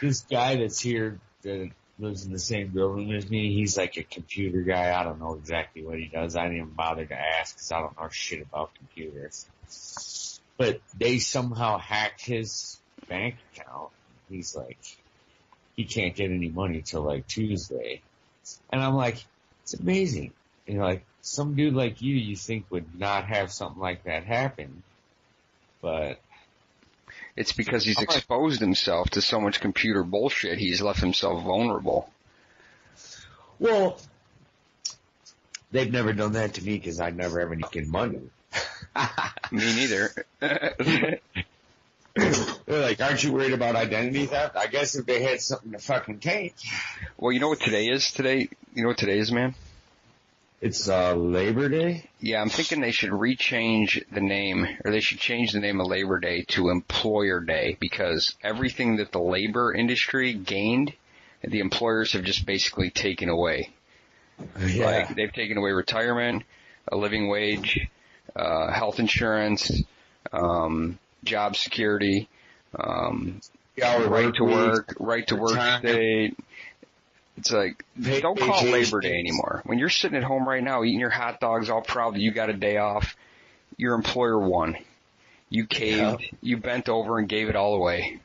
this guy that's here that lives in the same building as me, he's like a computer guy. I don't know exactly what he does. I didn't even bother to ask because I don't know shit about computers. But they somehow hacked his bank account. He's like, he can't get any money till like Tuesday. And I'm like, it's amazing. You know, like some dude like you think would not have something like that happen. But it's because he's exposed himself to so much computer bullshit, he's left himself vulnerable. Well, they've never done that to me because I never have any fucking money. Me neither. They're like, aren't you worried about identity theft? I guess if they had something to fucking take. Well, you know what today is? You know what today is, man? It's Labor Day? Yeah, I'm thinking they should rechange the name, or they should change the name of Labor Day to Employer Day, because everything that the labor industry gained, the employers have just basically taken away. Yeah. Like, they've taken away retirement, a living wage, health insurance, job security, right to work state. It's like, don't call Labor Day anymore. When you're sitting at home right now eating your hot dogs all proud that you got a day off, your employer won. You caved, you bent over and gave it all away.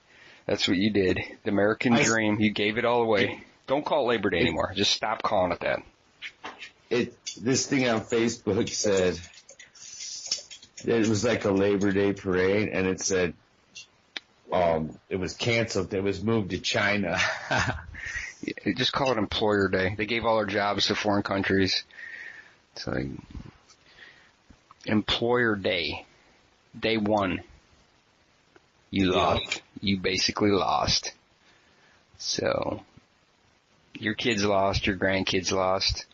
That's what you did. The American dream, you gave it all away. Don't call it Labor Day anymore. Just stop calling it that. This thing on Facebook said, it was like a Labor Day parade, and it said, it was canceled. It was moved to China. Just call it Employer Day. They gave all their jobs to foreign countries. It's like Employer Day. Day one. You lost. You basically lost. So, your kids lost, your grandkids lost.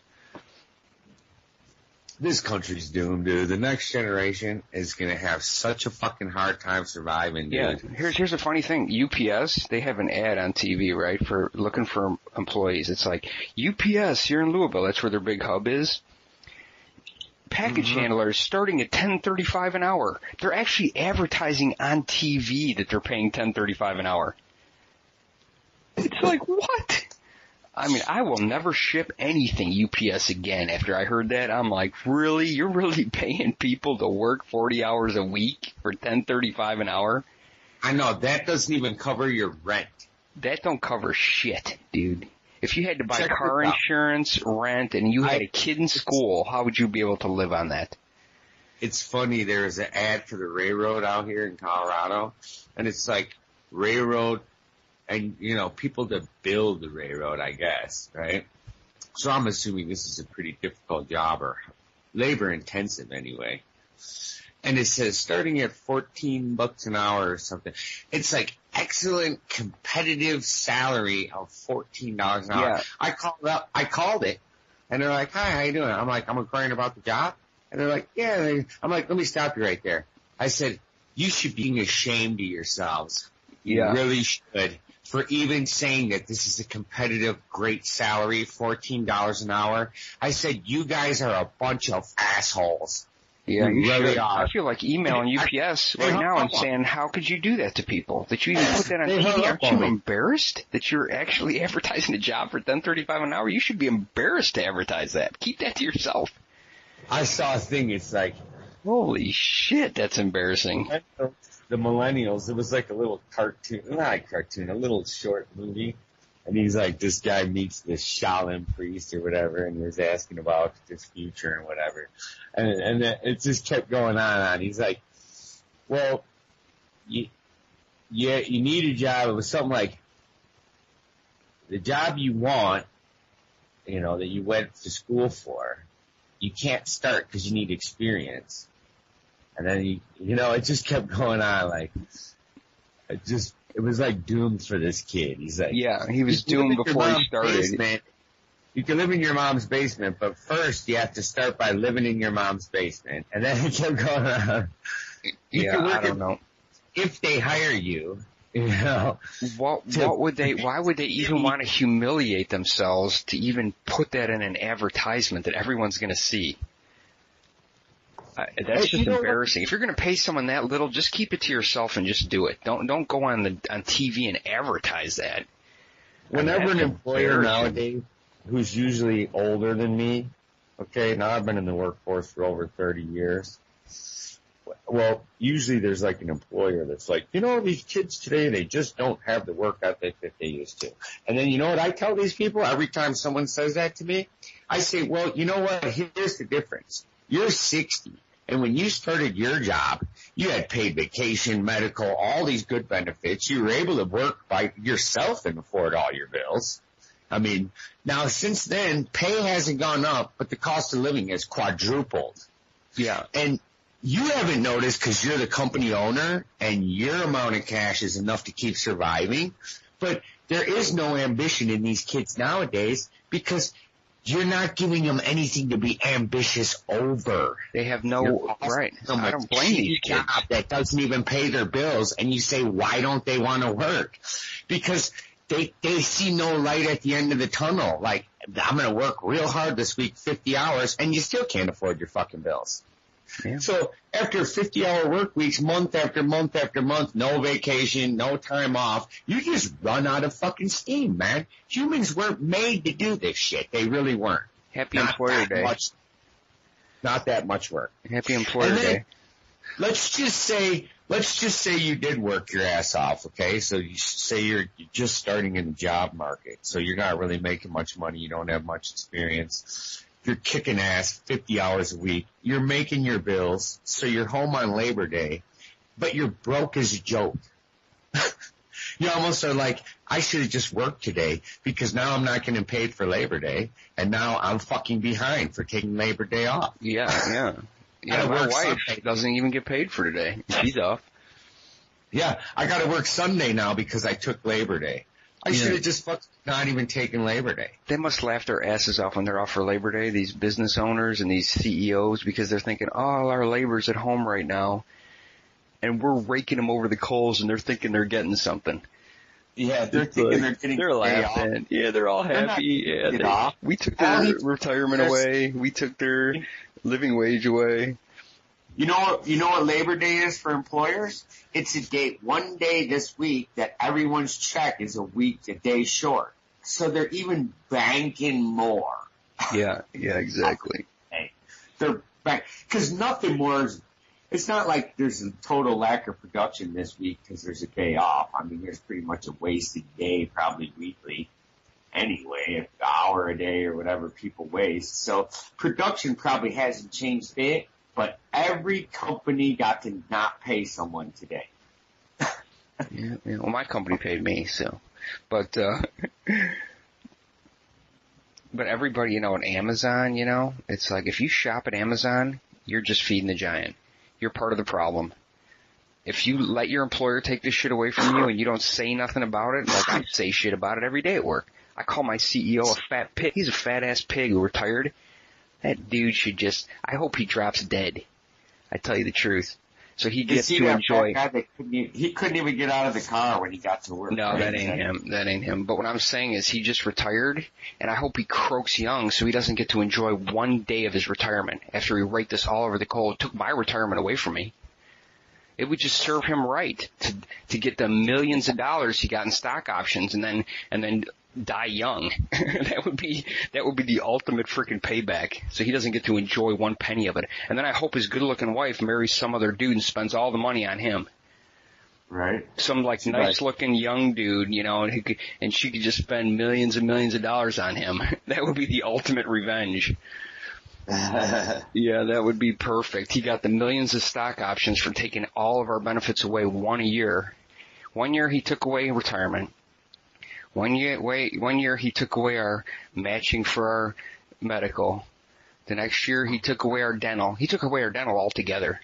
This country's doomed, dude. The next generation is going to have such a fucking hard time surviving, dude. Yeah. Here's a funny thing. UPS, they have an ad on TV, right, for looking for employees. It's like, UPS here in Louisville, that's where their big hub is. Package handlers starting at $10.35 an hour. They're actually advertising on TV that they're paying $10.35 an hour. It's like, what? I mean, I will never ship anything UPS again. After I heard that, I'm like, really? You're really paying people to work 40 hours a week for $10.35 an hour? I know. That doesn't even cover your rent. That don't cover shit, dude. If you had to buy car insurance, rent, and you had a kid in school, how would you be able to live on that? It's funny. There's an ad for the railroad out here in Colorado, and it's like railroad. And, you know, people that build the railroad, I guess, right? So I'm assuming this is a pretty difficult job or labor intensive anyway. And it says starting at $14 an hour or something. It's like excellent competitive salary of $14 an hour. Yeah. I called it and they're like, hi, how you doing? I'm like, I'm inquiring about the job. And they're like, yeah. I'm like, let me stop you right there. I said, you should be ashamed of yourselves. You really should. For even saying that this is a competitive, great salary, $14 an hour. I said, you guys are a bunch of assholes. Yeah, you really are. I feel like emailing UPS right now and saying, how could you do that to people? That you even put that on TV? Aren't you embarrassed that you're actually advertising a job for $10.35 an hour? You should be embarrassed to advertise that. Keep that to yourself. I saw a thing, it's like, holy shit, that's embarrassing. The Millennials, it was like a little cartoon, not a cartoon, a little short movie. And he's like, this guy meets this Shaolin priest or whatever, and he was asking about his future and whatever. And it just kept going on. He's like, well, you need a job. It was something like, the job you want, you know, that you went to school for, you can't start because you need experience. And then it just kept going on. Like, it was like doomed for this kid. He's like, yeah, he was doomed before he started. Basement. You can live in your mom's basement, but first you have to start by living in your mom's basement. And then it kept going on. I don't know. If they hire you, you know. Why would they even want to humiliate themselves to even put that in an advertisement that everyone's going to see? That's just embarrassing. If you're going to pay someone that little, just keep it to yourself and just do it. Don't go on TV and advertise that. whenever an employer embarrassing. nowadays who's usually older than me, okay, now I've been in the workforce for over 30 years. Well, usually there's like an employer that's like, you know, these kids today, they just don't have the work ethic that they used to. And then you know what I tell these people every time someone says that to me? I say, well, you know what? Here's the difference. You're 60. And when you started your job, you had paid vacation, medical, all these good benefits. You were able to work by yourself and afford all your bills. I mean, now since then, pay hasn't gone up, but the cost of living has quadrupled. Yeah. And you haven't noticed because you're the company owner and your amount of cash is enough to keep surviving. But there is no ambition in these kids nowadays because you're not giving them anything to be ambitious over. They have no, right. I don't blame these kids. Job that doesn't even pay their bills, and you say, why don't they want to work? Because they see no light at the end of the tunnel. Like, I'm going to work real hard this week, 50 hours, and you still can't afford your fucking bills. Yeah. So after 50-hour work weeks, month after month after month, no vacation, no time off, you just run out of fucking steam, man. Humans weren't made to do this shit. They really weren't. Happy Employer Day. Not that much work. Happy Employer Day. Let's just say you did work your ass off, okay? So you say you're just starting in the job market, so you're not really making much money, you don't have much experience. You're kicking ass 50 hours a week. You're making your bills, so you're home on Labor Day, but you're broke as a joke. You almost are like, I should have just worked today because now I'm not getting paid for Labor Day, and now I'm fucking behind for taking Labor Day off. Yeah. Yeah, my wife doesn't even get paid for today. She's off. Yeah, I got to work Sunday now because I took Labor Day. I should have just not even taken Labor Day. They must laugh their asses off when they're off for Labor Day, these business owners and these CEOs, because they're thinking, oh, all our labor's at home right now, and we're raking them over the coals, and they're thinking they're getting something. Yeah, they're thinking they're getting They're laughing. Off. Yeah, they're all happy. We took their retirement away. We took their living wage away. You know what Labor Day is for employers? It's one day this week that everyone's check is a day short. So they're even banking more. Yeah, exactly. They're because nothing more is, it's not like there's a total lack of production this week because there's a day off. I mean, there's pretty much a wasted day probably weekly anyway, an hour a day or whatever people waste. So production probably hasn't changed it. But every company got to not pay someone today. Yeah, well, my company paid me, so. But everybody, at Amazon, it's like if you shop at Amazon, you're just feeding the giant. You're part of the problem. If you let your employer take this shit away from you and you don't say nothing about it, like I say shit about it every day at work. I call my CEO a fat pig. He's a fat-ass pig who retired. That dude I hope he drops dead. I tell you the truth. So he gets to enjoy. He couldn't even get out of the car when he got to work. No, that ain't him. But what I'm saying is he just retired, and I hope he croaks young so he doesn't get to enjoy one day of his retirement after he raked this all over the coal. It took my retirement away from me. It would just serve him right to get the millions of dollars he got in stock options and then die young. That would be the ultimate freaking payback. So he doesn't get to enjoy one penny of it. And then I hope his good-looking wife marries some other dude and spends all the money on him. Right. Some nice-looking young dude, and she could just spend millions and millions of dollars on him. That would be the ultimate revenge. Yeah, that would be perfect. He got the millions of stock options for taking all of our benefits away 1 year. 1 year he took away retirement. 1 year he took away our matching for our medical. The next year he took away our dental. He took away our dental altogether.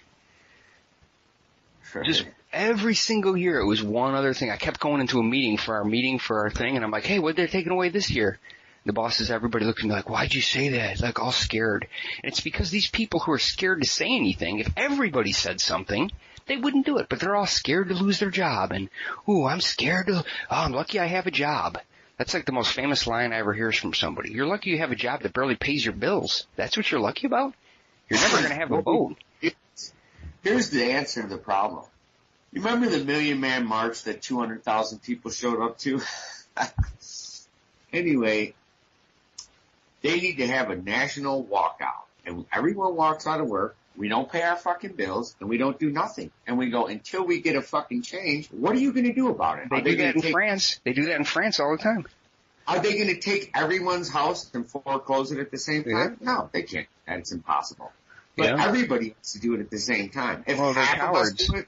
Right. Just every single year it was one other thing. I kept going into a meeting for our thing, and I'm like, hey, what they're taking away this year? The bosses, everybody looked at me like, why'd you say that? Like all scared. And it's because these people who are scared to say anything, if everybody said something, they wouldn't do it. But they're all scared to lose their job. And, I'm lucky I have a job. That's like the most famous line I ever hear from somebody. You're lucky you have a job that barely pays your bills. That's what you're lucky about? You're never going to have a vote. Here's the answer to the problem. You remember the Million Man March that 200,000 people showed up to? Anyway, they need to have a national walkout. And everyone walks out of work. We don't pay our fucking bills, and we don't do nothing. And we go, until we get a fucking change, what are you going to do about it? They do that in France. They do that in France all the time. Are they going to take everyone's house and foreclose it at the same time? Yeah. No, they can't. That's impossible. But everybody has to do it at the same time. If they're half cowards. of us do it,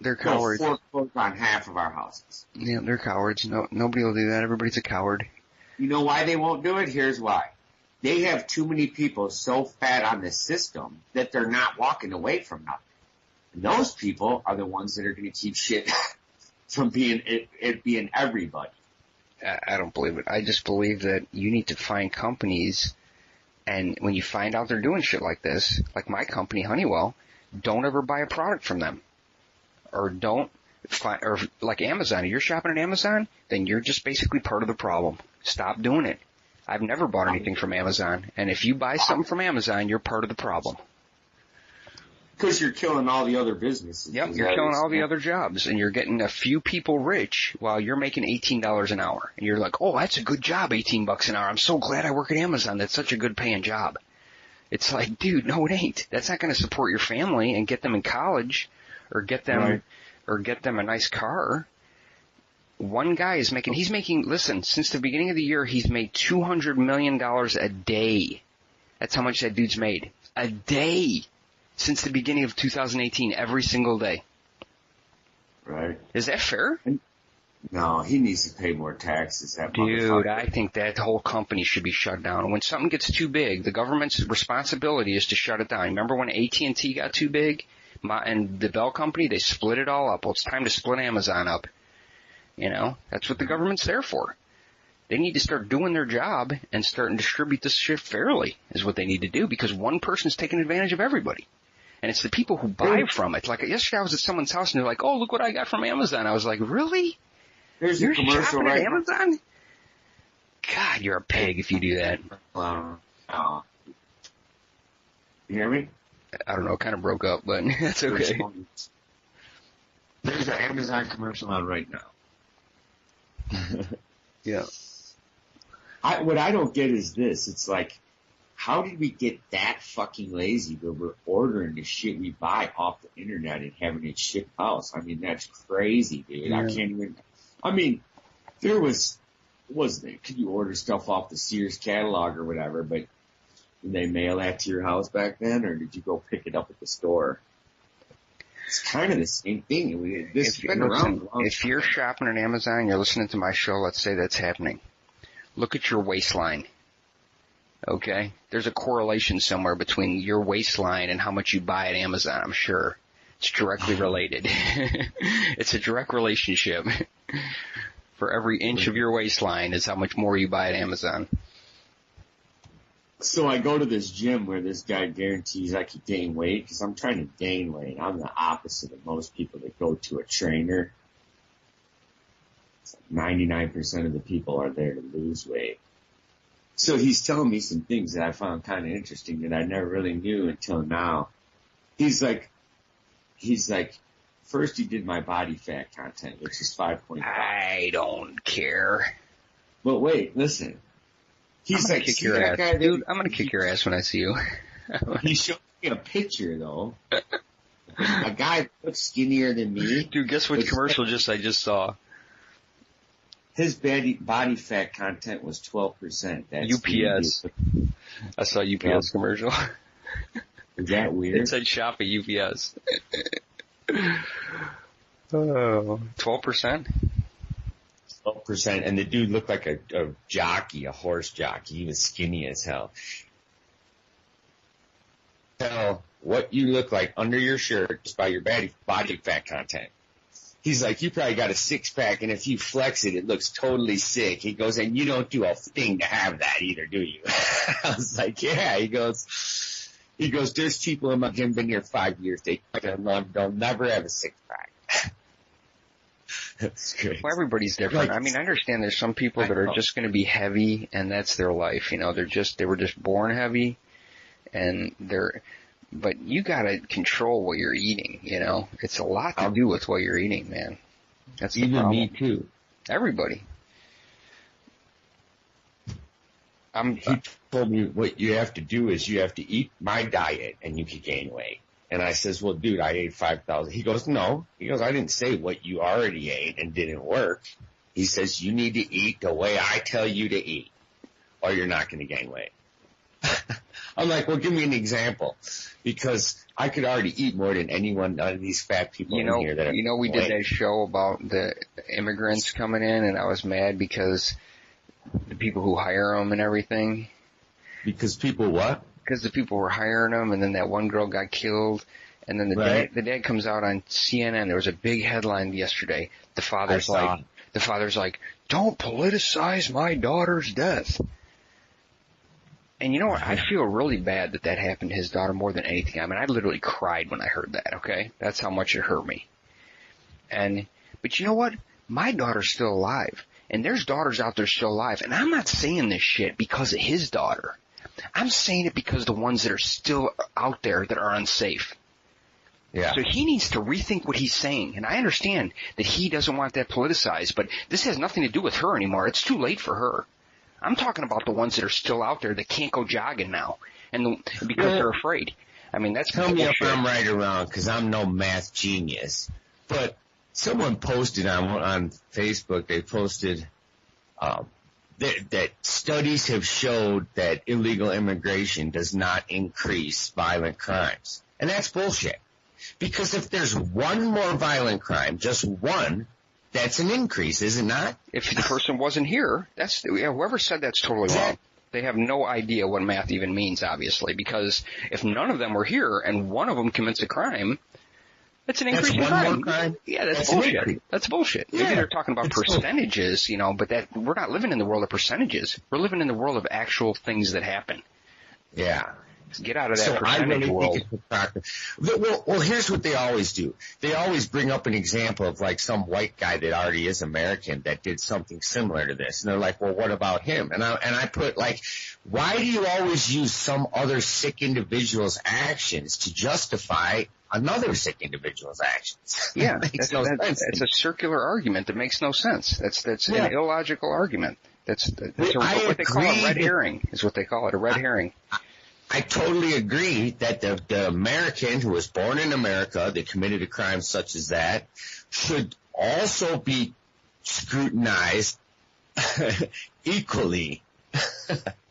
They're cowards. they'll foreclose on half of our houses. Yeah, they're cowards. No, nobody will do that. Everybody's a coward. You know why they won't do it? Here's why. They have too many people so fat on the system that they're not walking away from nothing. And those people are the ones that are going to keep shit from being it being everybody. I don't believe it. I just believe that you need to find companies, and when you find out they're doing shit like this, like my company, Honeywell, don't ever buy a product from them. Or don't find, or like Amazon, if you're shopping at Amazon, then you're just basically part of the problem. Stop doing it. I've never bought anything from Amazon, and if you buy something from Amazon, you're part of the problem. Because you're killing all the other businesses. Yep, you're killing all the other jobs, and you're getting a few people rich while you're making $18 an hour. And you're like, oh, that's a good job, $18 an hour. I'm so glad I work at Amazon. That's such a good paying job. It's like, dude, no, it ain't. That's not going to support your family and get them in college or get them a nice car. One guy is listen, since the beginning of the year, he's made $200 million a day. That's how much that dude's made. A day. Since the beginning of 2018, every single day. Right. Is that fair? No, he needs to pay more taxes. Dude, I think that whole company should be shut down. When something gets too big, the government's responsibility is to shut it down. Remember when AT&T got too big? And the Bell Company, they split it all up. Well, it's time to split Amazon up. You know, that's what the government's there for. They need to start doing their job and start and distribute this shit fairly is what they need to do, because one person's taking advantage of everybody. And it's the people who buy from it. Like yesterday I was at someone's house and they're like, oh, look what I got from Amazon. I was like, really? You're a commercial shopping right at Amazon? God, you're a pig if you do that. You hear me? I don't know, it kind of broke up, but that's okay. There's an Amazon commercial on right now. Yeah. What I don't get is this. It's like, how did we get that fucking lazy where we're ordering the shit we buy off the internet and having it shipped out? I mean, that's crazy, dude. Yeah. I can't even, I mean, there wasn't it? Could you order stuff off the Sears catalog or whatever, but did they mail that to your house back then, or did you go pick it up at the store? It's kind of the same thing. If you're shopping on Amazon, you're listening to my show, let's say that's happening. Look at your waistline. Okay? There's a correlation somewhere between your waistline and how much you buy at Amazon, I'm sure. It's directly related. It's a direct relationship. For every inch of your waistline is how much more you buy at Amazon. So I go to this gym where this guy guarantees I could gain weight because I'm trying to gain weight. I'm the opposite of most people that go to a trainer. 99% of the people are there to lose weight. So he's telling me some things that I found kind of interesting that I never really knew until now. He's like, first he did my body fat content, which is 5.5. I don't care. But wait, listen. He's like, kick your ass. Guy, dude, I'm gonna kick your ass when I see you. He showed me a picture though. A guy that looks skinnier than me. Dude, guess what commercial I just saw? His body fat content was 12%. That's UPS. I saw UPS commercial. Is that weird? It said shop at UPS. 12%? 12%, and the dude looked like a jockey, a horse jockey. He was skinny as hell. Tell what you look like under your shirt just by your body fat content. He's like, you probably got a six-pack, and if you flex it, it looks totally sick. He goes, and you don't do a thing to have that either, do you? I was like, yeah. He goes, there's people in my gym been here 5 years. They'll never have a six-pack. That's great. Well, everybody's different. I mean, I understand there's some people that are just going to be heavy, and that's their life. You know, they were just born heavy, and but you gotta control what you're eating, you know? It's a lot to do with what you're eating, man. That's the problem. Even me too. Everybody. He told me what you have to do is you have to eat my diet and you can gain weight. And I says, well, dude, I ate 5,000. He goes, no. He goes, I didn't say what you already ate and didn't work. He says, you need to eat the way I tell you to eat or you're not going to gain weight. I'm like, well, give me an example because I could already eat more than none of these fat people in here that are we did that show about the immigrants coming in and I was mad because the people who hire them and everything. Because people what? Because the people were hiring them, and then that one girl got killed, and then the dad comes out on CNN. There was a big headline yesterday. The father's like, don't politicize my daughter's death. And you know what? I feel really bad that happened to his daughter more than anything. I mean, I literally cried when I heard that. Okay, that's how much it hurt me. But you know what? My daughter's still alive, and there's daughters out there still alive, and I'm not saying this shit because of his daughter. I'm saying it because the ones that are still out there that are unsafe. Yeah. So he needs to rethink what he's saying. And I understand that he doesn't want that politicized, but this has nothing to do with her anymore. It's too late for her. I'm talking about the ones that are still out there that can't go jogging now because they're afraid. I mean, that's tell me if I'm right or wrong because I'm no math genius. But someone posted on Facebook, they posted that studies have showed that illegal immigration does not increase violent crimes. And that's bullshit. Because if there's one more violent crime, just one, that's an increase, is it not? If the person wasn't here, whoever said that's totally wrong. They have no idea what math even means, obviously, because if none of them were here and one of them commits a crime, that's an increase in crime. That's one more crime? Yeah, that's bullshit. That's bullshit. Yeah. Maybe they're talking about percentages, but we're not living in the world of percentages. We're living in the world of actual things that happen. Yeah. Get out of that percentage world. Well, here's what they always do. They always bring up an example of like some white guy that already is American that did something similar to this. And they're like, well, what about him? And I put like, why do you always use some other sick individual's actions to justify another sick individual's actions? Yeah, it's a circular argument that makes no sense. That's an illogical argument. That's what they call a red herring, is what they call it, a red herring. I totally agree that the American who was born in America that committed a crime such as that should also be scrutinized equally.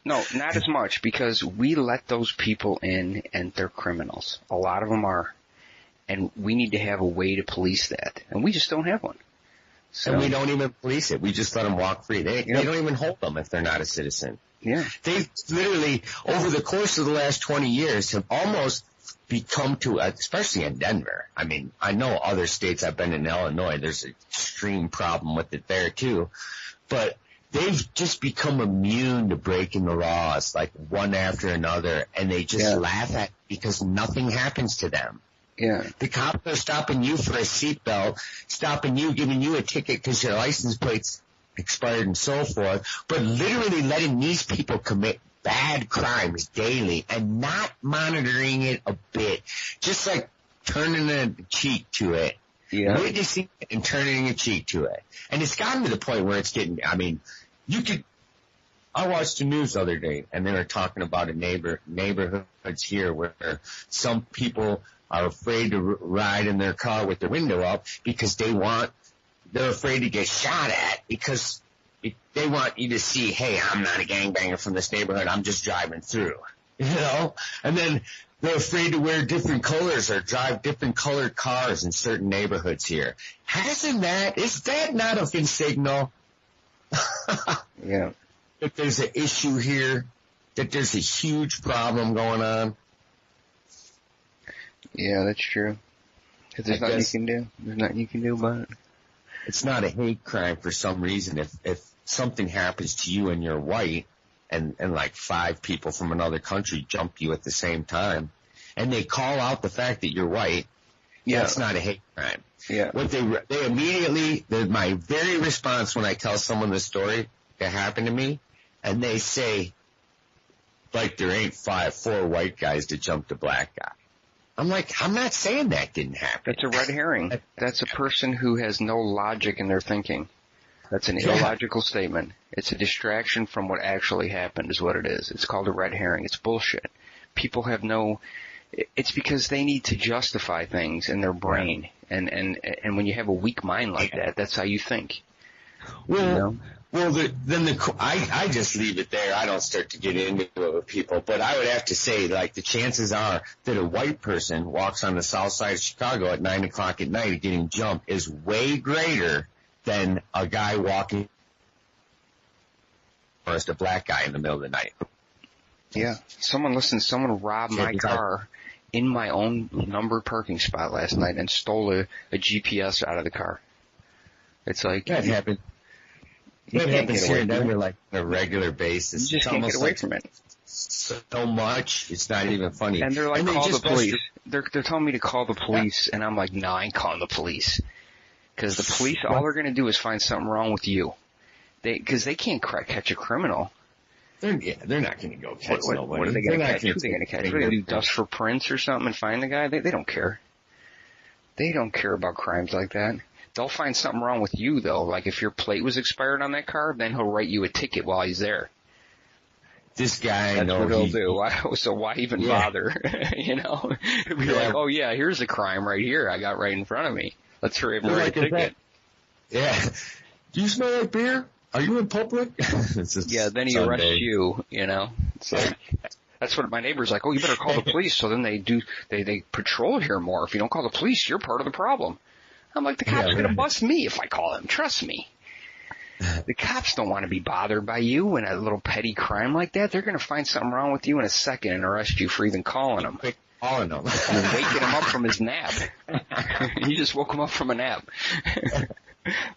No, not as much, because we let those people in and they're criminals. A lot of them are. And we need to have a way to police that. And we just don't have one. So, and we don't even police it. We just let them walk free. They don't even hold them if they're not a citizen. Yeah. They've literally, over the course of the last 20 years, have almost become especially in Denver. I mean, I know other states. I've been in Illinois. There's an extreme problem with it there, too. But they've just become immune to breaking the laws, like one after another, and they just laugh at it because nothing happens to them. Yeah. The cops are stopping you for a seatbelt, stopping you, giving you a ticket because your license plate's expired and so forth, but literally letting these people commit bad crimes daily and not monitoring it a bit, just like turning a cheek to it, witnessing it and turning a cheek to it. And it's gotten to the point where it's getting, I mean, I watched the news the other day and they were talking about neighborhoods here where some people are afraid to ride in their car with their window up because they're afraid to get shot at because they want you to see, hey, I'm not a gangbanger from this neighborhood. I'm just driving through, And then they're afraid to wear different colors or drive different colored cars in certain neighborhoods here. Is that not a fin signal? Yeah. That there's an issue here, that there's a huge problem going on. Yeah, that's true. Because there's nothing you can do. There's nothing you can do about it. It's not a hate crime for some reason. If something happens to you and you're white and like 5 people from another country jump you at the same time and they call out the fact that you're white, that's not a hate crime. Yeah. What they immediately, my very response when I tell someone the story that happened to me, and they say, like there ain't 4 white guys to jump the black guy. I'm like, I'm not saying that didn't happen. That's a red herring. That's a person who has no logic in their thinking. That's an illogical statement. It's a distraction from what actually happened is what it is. It's called a red herring. It's bullshit. People have no... It's because they need to justify things in their brain. And when you have a weak mind like that, that's how you think. Well, you know? I just leave it there. I don't start to get into it with people. But I would have to say, like, the chances are that a white person walks on the south side of Chicago at 9 o'clock at night getting jumped is way greater than a guy walking or a black guy in the middle of the night. Yeah. Someone robbed my car in my own numbered parking spot last night and stole a GPS out of the car. It's like... That happened. That happens here and there, like, on a regular basis. You just can't get away from it. So much, it's not even funny. And they're like, call the police. They're telling me to call the police, and I'm like, no, I ain't calling the police. Because the police, all they're going to do is find something wrong with you. Because they can't catch a criminal. They're not going to go catch nobody. What are they going to catch? Who are they going to catch? Are they going to do dust for prints or something and find the guy? They don't care. They don't care about crimes like that. They'll find something wrong with you, though. Like if your plate was expired on that car, then he'll write you a ticket while he's there. This guy, that's what he'll do. So why even bother? You know, he'll be like, oh yeah, here's a crime right here. I got right in front of me. Let's hurry up and write a ticket. Yeah. Do you smell like beer? Are you in public? Yeah. Then he arrests you. You know. It's like, that's what my neighbor's like. Oh, you better call the police. So then they patrol here more. If you don't call the police, you're part of the problem. I'm like, the cops are going to bust me if I call them. Trust me. The cops don't want to be bothered by you in a little petty crime like that. They're going to find something wrong with you in a second and arrest you for even calling them. Calling them. And waking him up from his nap. You just woke him up from a nap.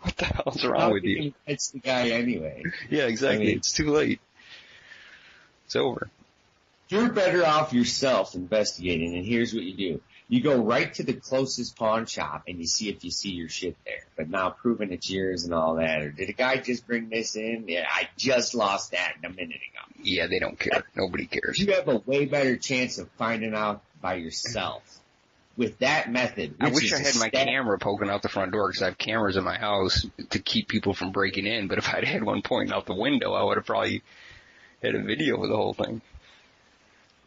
What the hell's wrong with you? It's the guy anyway. Yeah, exactly. I mean, it's too late. It's over. You're better off yourself investigating, and here's what you do. You go right to the closest pawn shop and you see if you see your shit there. But now proving it's yours and all that. Or did a guy just bring this in? Yeah, I just lost that a minute ago. Yeah, they don't care. Nobody cares. You have a way better chance of finding out by yourself with that method. I wish I had my camera poking out the front door because I have cameras in my house to keep people from breaking in. But if I'd had one pointing out the window, I would have probably had a video of the whole thing.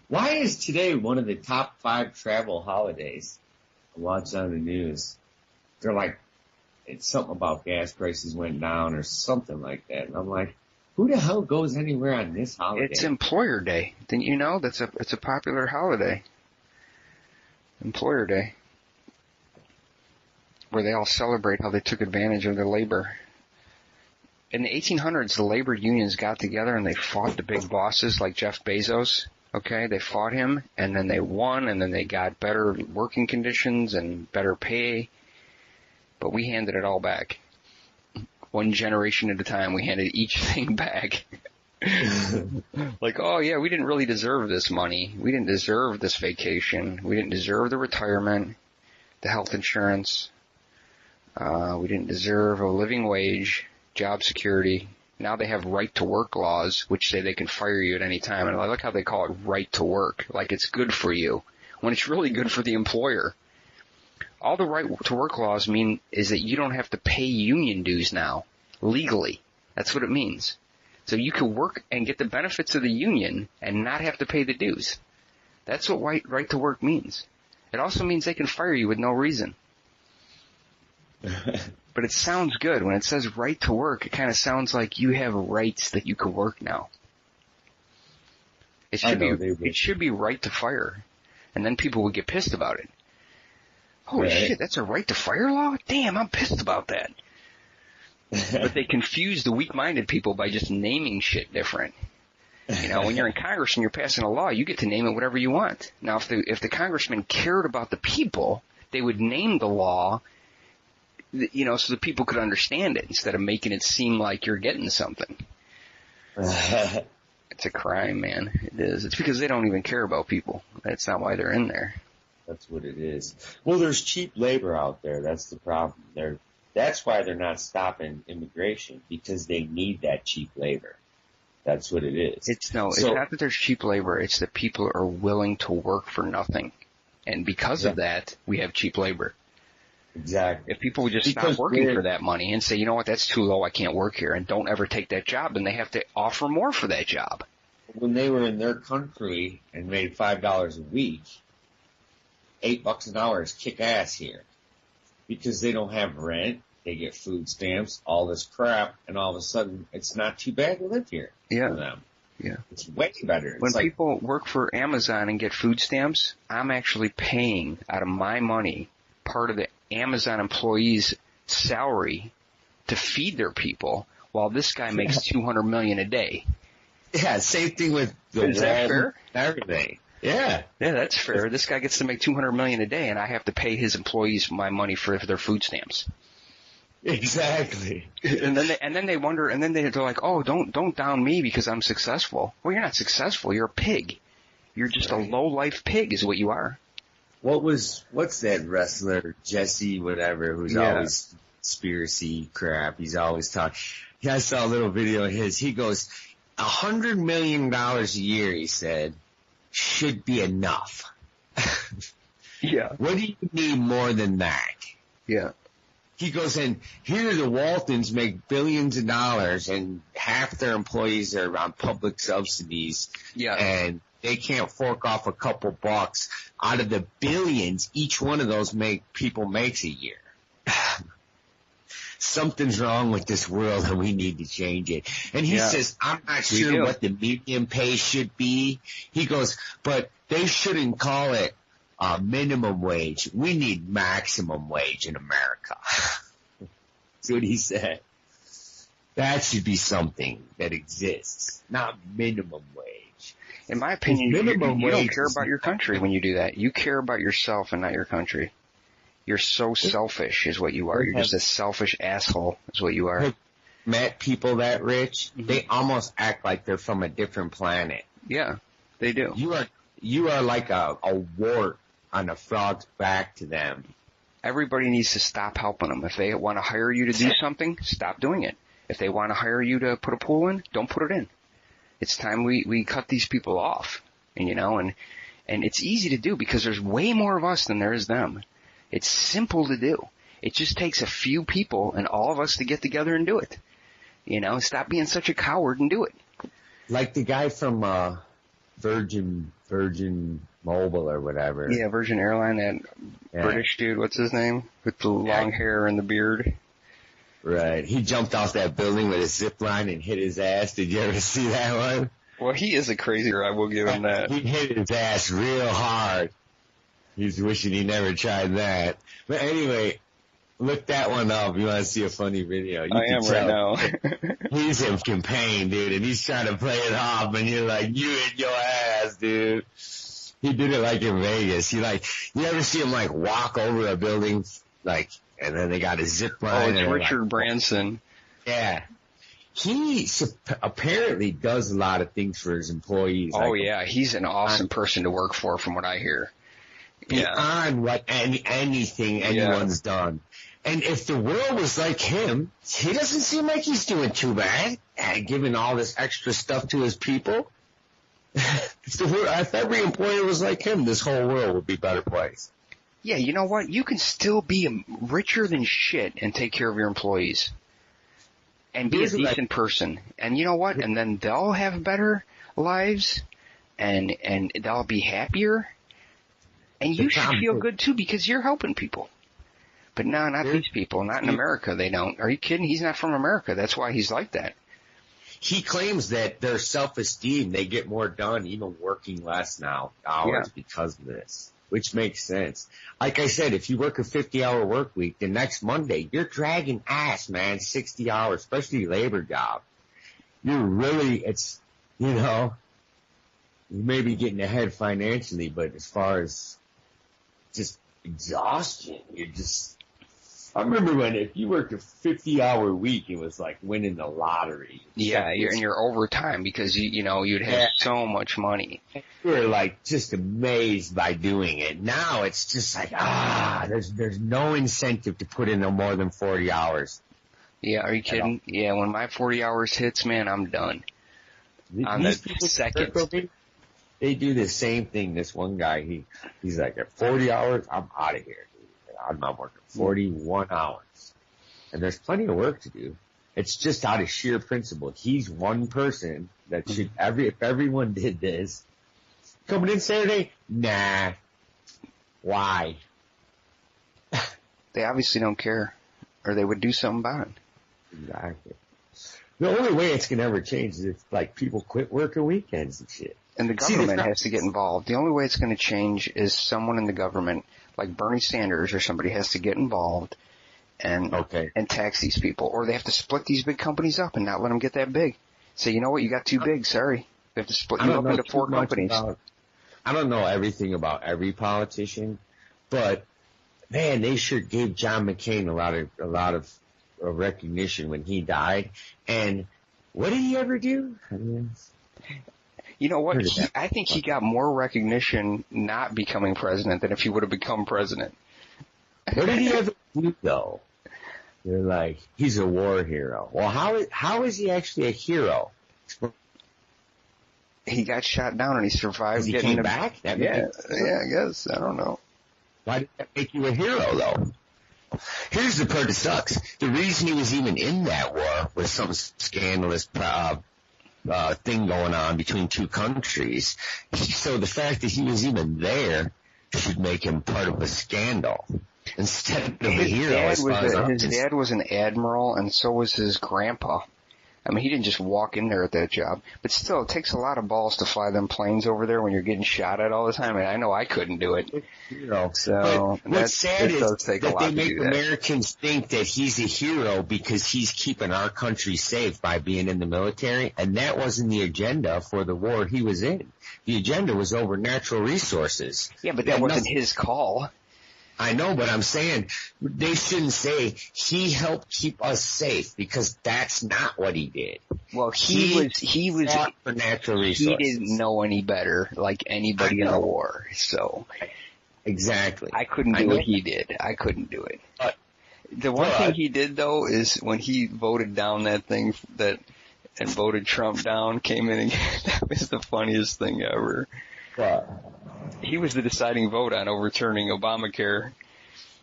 Why is today one of the top 5 travel holidays? I watch on the news. They're like, it's something about gas prices went down or something like that. And I'm like, who the hell goes anywhere on this holiday? It's Employer Day. Didn't you know? It's a popular holiday. Employer Day. Where they all celebrate how they took advantage of their labor. In the 1800s, the labor unions got together and they fought the big bosses like Jeff Bezos. Okay, they fought him, and then they won, and then they got better working conditions and better pay. But we handed it all back. One generation at a time, we handed each thing back. Like, oh yeah, we didn't really deserve this money. We didn't deserve this vacation. We didn't deserve the retirement, the health insurance. We didn't deserve a living wage, job security. Now they have right to work laws, which say they can fire you at any time. And I like how they call it right to work, like it's good for you, when it's really good for the employer. All the right to work laws mean is that you don't have to pay union dues now, legally. That's what it means. So you can work and get the benefits of the union and not have to pay the dues. That's what right to work means. It also means they can fire you with no reason. But it sounds good. When it says right to work, it kind of sounds like you have rights that you can work now. It should be right to fire. And then people would get pissed about it. Holy shit, that's a right to fire law? Damn, I'm pissed about that. But they confuse the weak-minded people by just naming shit different. You know, when you're in Congress and you're passing a law, you get to name it whatever you want. Now, if the congressman cared about the people, they would name the law, you know, so the people could understand it instead of making it seem like you're getting something. It's a crime, man. It is. It's because they don't even care about people. That's not why they're in there. That's what it is. Well, there's cheap labor out there. That's the problem. That's why they're not stopping immigration, because they need that cheap labor. That's what it is. It's not that there's cheap labor. It's that people are willing to work for nothing. And because of that, we have cheap labor. Exactly. If people would just Because stop working for that money and say, you know what, that's too low, I can't work here, and don't ever take that job, then they have to offer more for that job. When they were in their country and made $5 a week, $8 an hour is kick ass here. Because they don't have rent, they get food stamps, all this crap, and all of a sudden it's not too bad to live here for them. Yeah. It's way better. When people work for Amazon and get food stamps, I'm actually paying out of my money part of the Amazon employee's salary to feed their people, while this guy makes $200 million a day. Yeah, same thing with the Is that fair? Everything. Yeah. Yeah, that's fair. This guy gets to make $200 million a day, and I have to pay his employees my money for their food stamps. Exactly. And then they wonder, and then they're like, oh, don't down me because I'm successful. Well, you're not successful. You're a pig. You're just a low-life pig is what you are. What's that wrestler, Jesse, whatever, who's always conspiracy crap. He's always talking. Yeah, I saw a little video of his. He goes, $100 million a year, he said, should be enough. Yeah. What do you need more than that? Yeah. He goes in, here the Waltons make billions of dollars and half their employees are on public subsidies. Yeah. And they can't fork off a couple bucks out of the billions each one of those people makes a year. Something's wrong with this world and we need to change it. And he says, I'm not sure what the median pay should be. He goes, but they shouldn't call it minimum wage. We need maximum wage in America. That's what he said. That should be something that exists, not minimum wage. In my opinion, you don't care about your country when you do that. You care about yourself and not your country. You're so selfish is what you are. You're just a selfish asshole is what you are. Met people that rich, they almost act like they're from a different planet. Yeah, they do. You are like a wart on a frog's back to them. Everybody needs to stop helping them. If they want to hire you to do something, stop doing it. If they want to hire you to put a pool in, don't put it in. It's time we cut these people off. And and it's easy to do because there's way more of us than there is them. It's simple to do. It just takes a few people and all of us to get together and do it. Stop being such a coward and do it. Like the guy from Virgin Mobile or whatever. Yeah, Virgin Airline, that British dude, what's his name? With the long hair and the beard. Right. He jumped off that building with a zip line and hit his ass. Did you ever see that one? Well, he is a crazier, I will give him that. He hit his ass real hard. He's wishing he never tried that. But anyway, look that one up. You want to see a funny video. I am right now. He's in pain, dude, and he's trying to play it off, and you're like, you in your ass, dude. He did it like in Vegas. You ever see him walk over a building, and then they got a zip line. Oh, it's Richard Branson. Yeah. He apparently does a lot of things for his employees. Oh, yeah. He's an awesome person to work for, from what I hear. Beyond what anything anyone's done. And if the world was like him, he doesn't seem like he's doing too bad, giving all this extra stuff to his people. If every employer was like him, this whole world would be a better place. Yeah, you know what? You can still be richer than shit and take care of your employees. And be a decent person. And you know what? And then they'll have better lives, and they'll be happier. And you should feel good, too, because you're helping people. But no, not these people. Not in America, they don't. Are you kidding? He's not from America. That's why he's like that. He claims that their self-esteem, they get more done, even working less hours because of this, which makes sense. Like I said, if you work a 50-hour work week, the next Monday, you're dragging ass, man, 60 hours, especially labor job. You're really, you may be getting ahead financially, but as far as just exhaustion, I remember if you worked a 50-hour week, it was like winning the lottery. Yeah, you're overtime because you'd have so much money. You were just amazed by doing it. Now it's just there's no incentive to put in no more than 40 hours. Yeah, are you kidding? Yeah, when my 40 hours hits, man, I'm done. On the second. They do the same thing. This one guy, he's like, at 40 hours, I'm out of here. I'm not working 41 hours. And there's plenty of work to do. It's just out of sheer principle. He's one person that should, if everyone did this, coming in Saturday, nah. Why? They obviously don't care, or they would do something about it. Exactly. The only way it's going to ever change is if, like, people quit working weekends and shit. And the government has to get involved. The only way it's going to change is someone in the government, like Bernie Sanders or somebody, has to get involved and tax these people. Or they have to split these big companies up and not let them get that big. Say, you know what, you got too big, sorry. They have to split you up into 4 companies. I don't know everything about every politician, but, man, they sure gave John McCain a lot of recognition when he died. And what did he ever do? I mean, you know what? I think he got more recognition not becoming president than if he would have become president. What did he ever do, though? They're like, he's a war hero. Well, how is he actually a hero? He got shot down and he survived. He came back? I guess. I don't know. Why did that make you a hero, though? Here's the part that sucks. The reason he was even in that war was some scandalous thing going on between two countries. So the fact that he was even there should make him part of a scandal instead of a hero. His dad was an admiral, and so was his grandpa. I mean, he didn't just walk in there at that job. But still, it takes a lot of balls to fly them planes over there when you're getting shot at all the time. And I know I couldn't do it. So what's sad is that they make Americans think that he's a hero because he's keeping our country safe by being in the military. And that wasn't the agenda for the war he was in. The agenda was over natural resources. Yeah, but that wasn't his call. I know, but I'm saying they shouldn't say he helped keep us safe because that's not what he did. Well, he was fought for natural resources. He didn't know any better, like anybody in the war. So exactly, I couldn't do what he did. I couldn't do it. The one thing he did though is when he voted down that thing and voted Trump down, came in again. That was the funniest thing ever. He was the deciding vote on overturning Obamacare.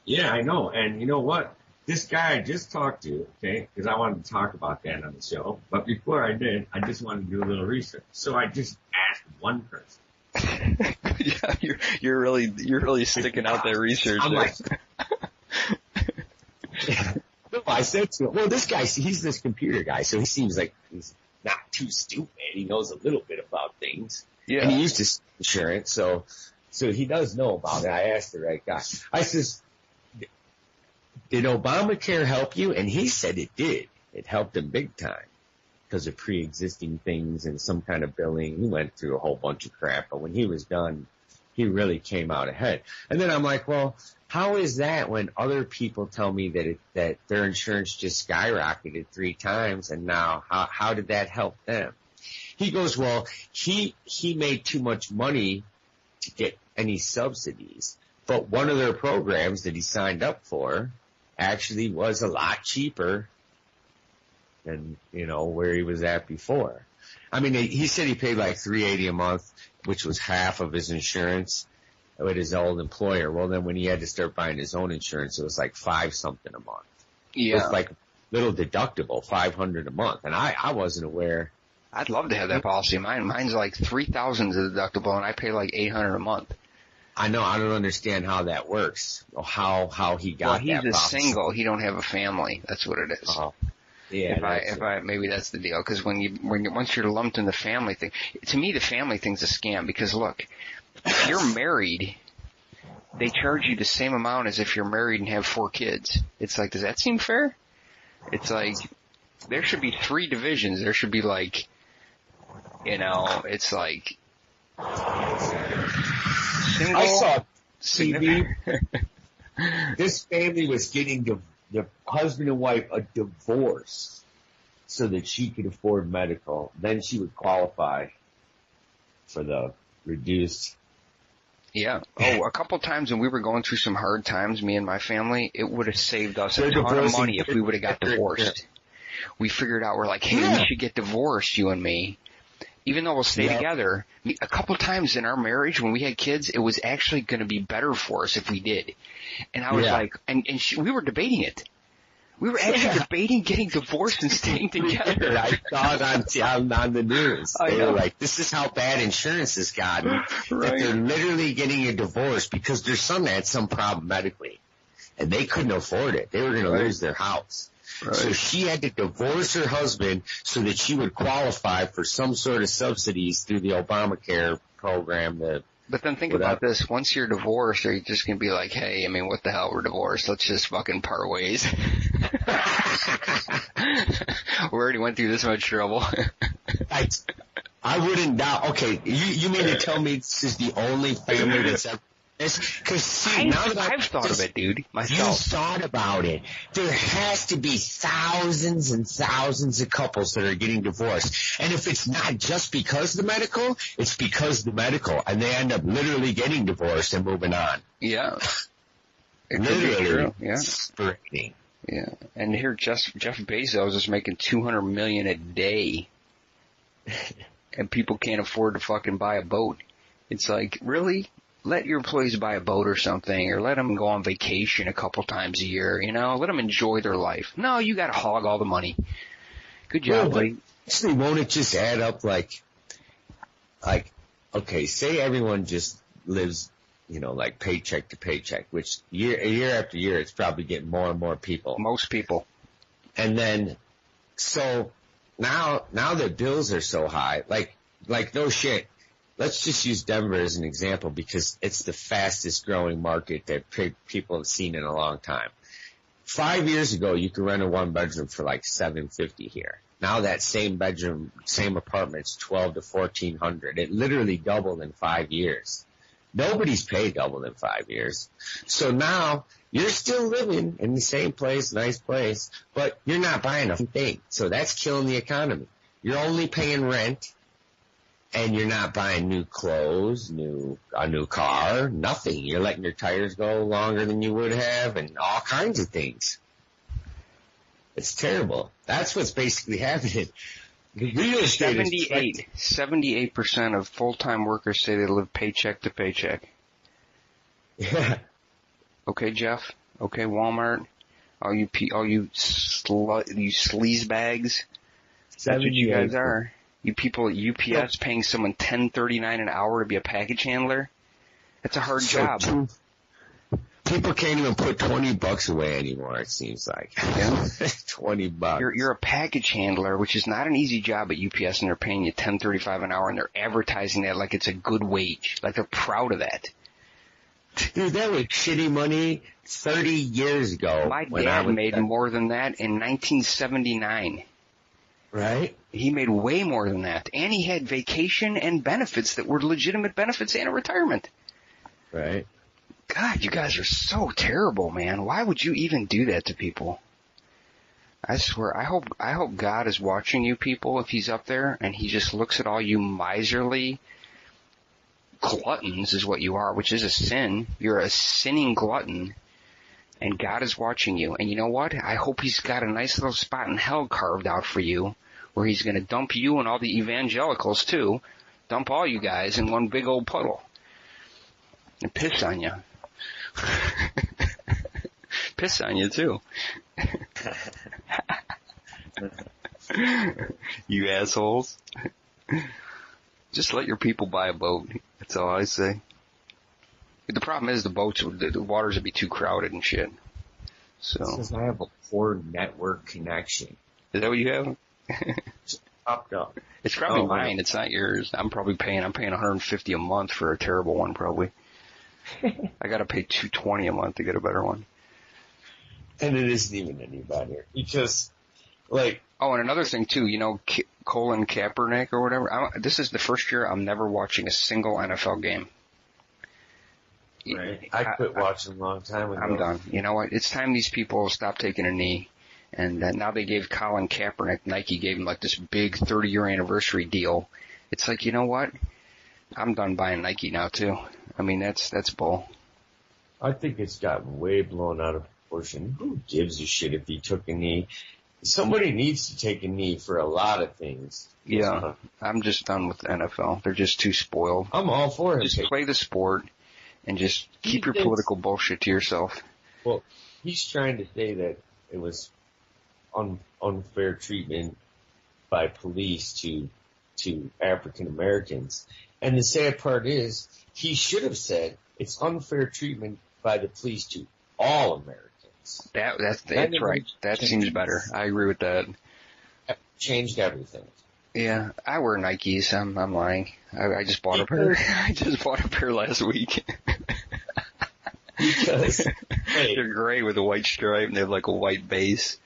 Yeah, I know. And you know what? This guy I just talked to, okay, because I wanted to talk about that on the show. But before I did, I just wanted to do a little research. So I just asked one person. Yeah, you're really sticking out that research. I'm like, no, I said to him, well, this guy, he's this computer guy, so he seems like he's not too stupid. He knows a little bit about things. Yeah. And he used his insurance, so he does know about it. I asked the right guy. I says, did Obamacare help you? And he said it did. It helped him big time because of pre-existing things and some kind of billing. He went through a whole bunch of crap, but when he was done, he really came out ahead. And then I'm like, well, how is that when other people tell me that their insurance just skyrocketed 3 times, and now how did that help them? He goes, well, he made too much money to get any subsidies, but one of their programs that he signed up for actually was a lot cheaper than, where he was at before. I mean, he said he paid like $380 a month, which was half of his insurance with his old employer. Well, then when he had to start buying his own insurance, it was like $5-something a month. Yeah. It was like little deductible, $500 a month. And I wasn't aware. I'd love to have that policy. Mine's like $3,000 deductible, and I pay like $800 a month. I know. I don't understand how that works. Or how he got that. Well, he's a single. He don't have a family. That's what it is. Oh, yeah. Maybe that's the deal. Because once you're lumped in the family thing, to me the family thing's a scam. Because look, if you're married, they charge you the same amount as if you're married and have 4 kids. It's like, does that seem fair? It's like there should be 3 divisions. There should be like. It's like single. I saw TV. This family was getting the husband and wife a divorce so that she could afford medical. Then she would qualify for the reduced. Yeah. Oh, a couple times when we were going through some hard times, me and my family, it would have saved us a ton of money if we would have got divorced. We figured out, we're like, hey, we should get divorced, you and me. Even though we'll stay together, a couple times in our marriage when we had kids, it was actually going to be better for us if we did. And I was like, we were debating it. We were actually debating getting divorced and staying together. I saw it on the news. They were like, this is how bad insurance has gotten, that they're literally getting a divorce because their son had some problem medically, and they couldn't afford it. They were going to lose their house. Right. So she had to divorce her husband so that she would qualify for some sort of subsidies through the Obamacare program. But then think about this. Once you're divorced, are you just going to be like, hey, I mean, what the hell, we're divorced. Let's just fucking part ways. We already went through this much trouble. I wouldn't doubt. Okay, you mean to tell me this is the only family that's ever... Because I've thought of it, dude, myself. You thought about it. There has to be thousands and thousands of couples that are getting divorced. And if it's not just because of the medical, it's because of the medical. And they end up literally getting divorced and moving on. Yeah. Literally. Yeah. Separating. Yeah. And here Jeff Bezos is making $200 million a day. And people can't afford to fucking buy a boat. It's like, really? Let your employees buy a boat or something, or let them go on vacation a couple times a year, you know? Let them enjoy their life. No, you gotta hog all the money. Good job, buddy. Actually, won't it just add up like, okay, say everyone just lives, you know, like paycheck to paycheck, which year after year, it's probably getting more and more people. Most people. And then, so now that bills are so high, like no shit. Let's just use Denver as an example because it's the fastest growing market that people have seen in a long time. 5 years ago, you could rent a one bedroom for like $750 here. Now that same bedroom, same apartment's $1,200 to $1,400. It literally doubled in 5 years. Nobody's paid double in 5 years. So now you're still living in the same place, nice place, but you're not buying a thing. So that's killing the economy. You're only paying rent. And you're not buying new clothes, a new car, nothing. You're letting your tires go longer than you would have and all kinds of things. It's terrible. That's what's basically happening. The real estate 78% of full-time workers say they live paycheck to paycheck. Yeah. Okay, Jeff. Okay, Walmart. All you sleaze bags. That's what you guys are. You people at UPS paying someone $10.39 an hour to be a package handler? That's a hard job. People can't even put $20 away anymore, it seems like. Yeah. $20. You're a package handler, which is not an easy job at UPS, and they're paying you $10.35 an hour, and they're advertising that like it's a good wage. Like they're proud of that. Dude, that was shitty money 30 years ago. My dad made more than that in 1979. Right? He made way more than that. And he had vacation and benefits that were legitimate benefits and a retirement. Right. God, you guys are so terrible, man. Why would you even do that to people? I swear, I hope God is watching you people if he's up there and he just looks at all you miserly gluttons is what you are, which is a sin. You're a sinning glutton. And God is watching you. And you know what? I hope he's got a nice little spot in hell carved out for you where he's going to dump you and all the evangelicals too. Dump all you guys in one big old puddle. And piss on you. Piss on you too. You assholes. Just let your people buy a boat. That's all I say. The problem is the waters would be too crowded and shit. So. Because I have a poor network connection. Is that what you have? Just popped up. It's probably mine. It's not yours. I'm paying $150 a month for a terrible one probably. I gotta pay $220 a month to get a better one. And it isn't even any better. Because, like. Oh, and another thing too, you know, Colin Kaepernick or whatever. This is the first year I'm never watching a single NFL game. Right. I quit watching a long time ago. I'm done. You know what? It's time these people stop taking a knee. And now they gave Colin Kaepernick, Nike gave him like this big 30-year anniversary deal. It's like, you know what? I'm done buying Nike now too. I mean, that's bull. I think it's gotten way blown out of proportion. Who gives a shit if he took a knee? Somebody needs to take a knee for a lot of things. Yeah, I'm just done with the NFL. They're just too spoiled. I'm all for it. Just play the sport and just keep your political bullshit to yourself. Well, he's trying to say that it was unfair treatment by police to African Americans. And the sad part is, he should have said it's unfair treatment by the police to all Americans. That's right. That seems better. I agree with that. Changed everything. Yeah, I wear Nikes. I'm lying. I just bought a pair. I just bought a pair last week. Because they're gray with a white stripe and they have like a white base.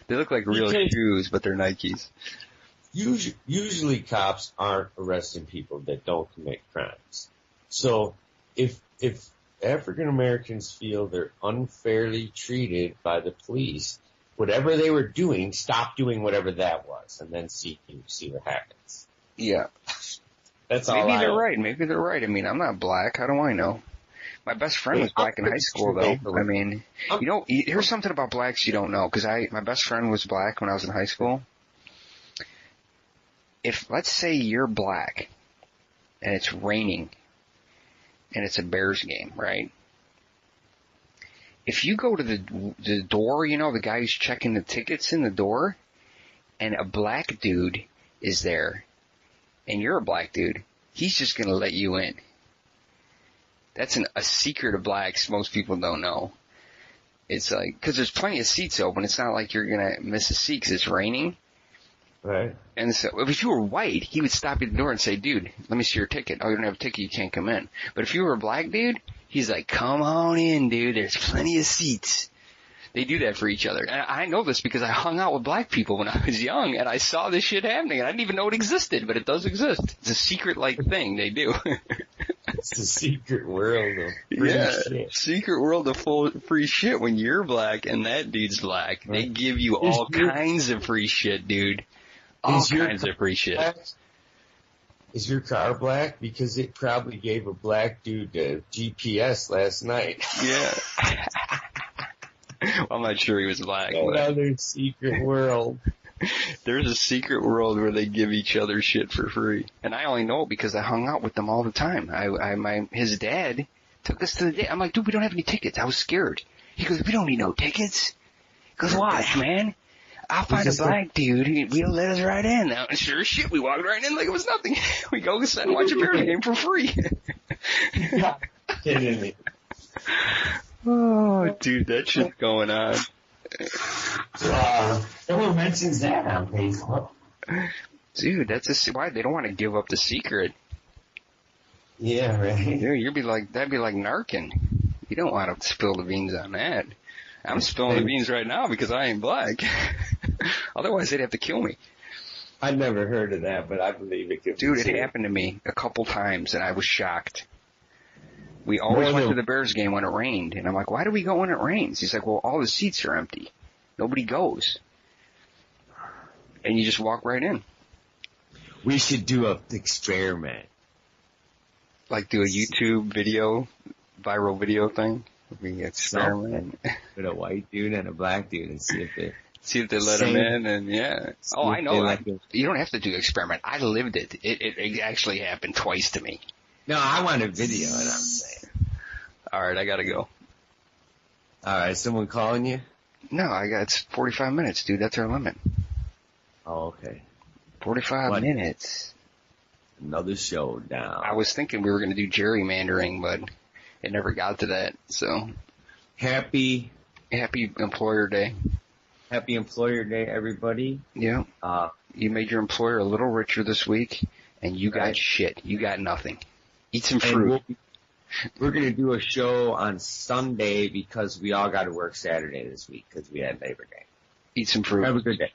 They look like real shoes, but they're Nikes. Usually cops aren't arresting people that don't commit crimes. So if African Americans feel they're unfairly treated by the police, whatever they were doing, stop doing whatever that was, and then see what happens. Yeah. That's all. Maybe they're right. Maybe they're right. I mean, I'm not black. How do I know? My best friend was black in high school, though. I mean, here's something about blacks you don't know, because my best friend was black when I was in high school. If, let's say you're black, and it's raining, and it's a Bears game, right? If you go to the door, the guy who's checking the tickets in the door, and a black dude is there, and you're a black dude, he's just going to let you in. That's a secret of blacks most people don't know. It's like, because there's plenty of seats open. It's not like you're going to miss a seat because it's raining. Right. And so if you were white, he would stop you at the door and say, dude, let me see your ticket. Oh, you don't have a ticket, you can't come in. But if you were a black dude, he's like, come on in, dude. There's plenty of seats. They do that for each other. And I know this because I hung out with black people when I was young, and I saw this shit happening. And I didn't even know it existed, but it does exist. It's a secret-like thing they do. It's the secret world of free shit. Secret world of full free shit. When you're black and that dude's black, they give you all kinds of free shit, dude. All kinds of free shit. Is your car black? Because it probably gave a black dude a GPS last night. Yeah. Well, I'm not sure he was black. Another secret world. There's a secret world where they give each other shit for free. And I only know it because I hung out with them all the time. His dad took us to the day. I'm like, dude, we don't have any tickets. I was scared. He goes, we don't need no tickets. He goes, watch, man. I'll find a black dude. He'll let us right in. Now, sure as shit, we walked right in like it was nothing. We go sit and watch a Bears game for free. Kidding me. Oh, dude, that shit's going on. Someone mentions that on Facebook. Dude, why they don't want to give up the secret. Yeah, right. Dude, that'd be like narking. You don't want to spill the beans on that. I'm spilling the beans right now because I ain't black. Otherwise, they'd have to kill me. I've never heard of that, but I believe it could. Dude, it happened to me a couple times, and I was shocked. We always went to the Bears game when it rained, and I'm like, why do we go when it rains? He's like, well, all the seats are empty. Nobody goes. And you just walk right in. We should do an experiment. Like do a YouTube video, viral video thing? We experiment. With a white dude and a black dude and see if they let him in, and yeah. Oh, I know. You don't have to do experiment. I lived it. It actually happened twice to me. No, I want a video, and I'm saying. All right, I gotta go. All right, someone calling you? No, it's 45 minutes, dude. That's our limit. Oh, okay. 45 minutes. Another show down. I was thinking we were gonna do gerrymandering, but it never got to that. So, happy Employer Day. Happy Employer Day, everybody. Yeah. You made your employer a little richer this week, and you got shit. You got nothing. Eat some fruit. We're going to do a show on Sunday because we all got to work Saturday this week because we had Labor Day. Eat some fruit. Have a good day.